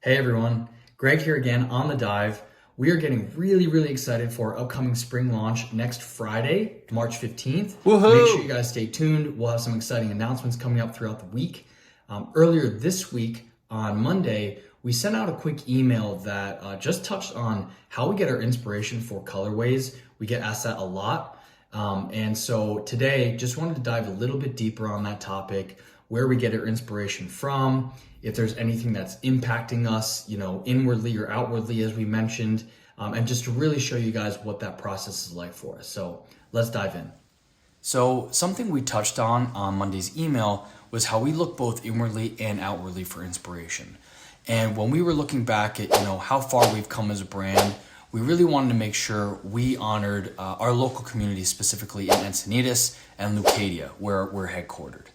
Hey everyone, Greg here again on the dive. We are getting really excited for our upcoming spring launch next Friday, March 15th. Woohoo! Make sure you guys stay tuned. We'll have some exciting announcements coming up throughout the week. Earlier this week on Monday, we sent out a quick email that just touched on how we get our inspiration for colorways. We get asked that a lot. And so today, just wanted to dive a little bit deeper on that topic, where we get our inspiration from, if there's anything that's impacting us, inwardly or outwardly, as we mentioned, and just to really show you guys what that process is like for us. So let's dive in. So something we touched on Monday's email was how we look both inwardly and outwardly for inspiration. And when we were looking back at, how far we've come as a brand, we really wanted to make sure we honored our local community, specifically in Encinitas and Leucadia, where we're headquartered.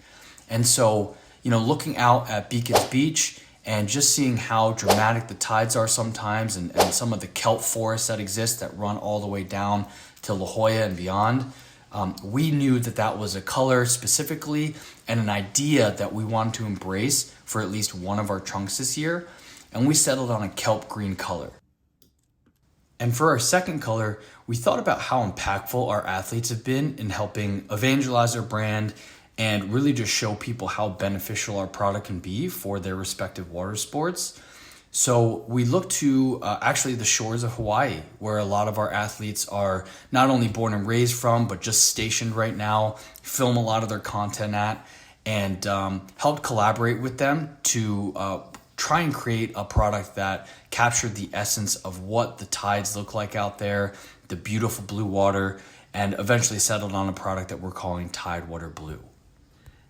And so, looking out at Beacons Beach and just seeing how dramatic the tides are sometimes and some of the kelp forests that exist that run all the way down to La Jolla and beyond, we knew that was a color specifically and an idea that we wanted to embrace for at least one of our trunks this year. And we settled on a kelp green color. And for our second color, we thought about how impactful our athletes have been in helping evangelize our brand and really just show people how beneficial our product can be for their respective water sports. So we look to actually the shores of Hawaii, where a lot of our athletes are not only born and raised from, but just stationed right now, film a lot of their content at, and help collaborate with them to try and create a product that captured the essence of what the tides look like out there, the beautiful blue water, and eventually settled on a product that we're calling Tidewater Blue.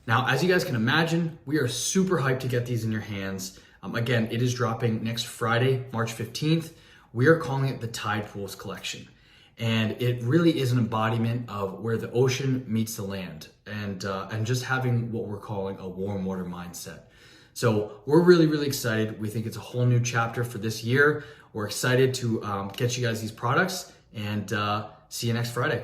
Now, as you guys can imagine, we are super hyped to get these in your hands. Again, it is dropping next Friday, March 15th. We are calling it the Tide Pools Collection. And it really is an embodiment of where the ocean meets the land and just having what we're calling a warm water mindset. So we're really excited. We think it's a whole new chapter for this year. We're excited to get you guys these products and see you next Friday.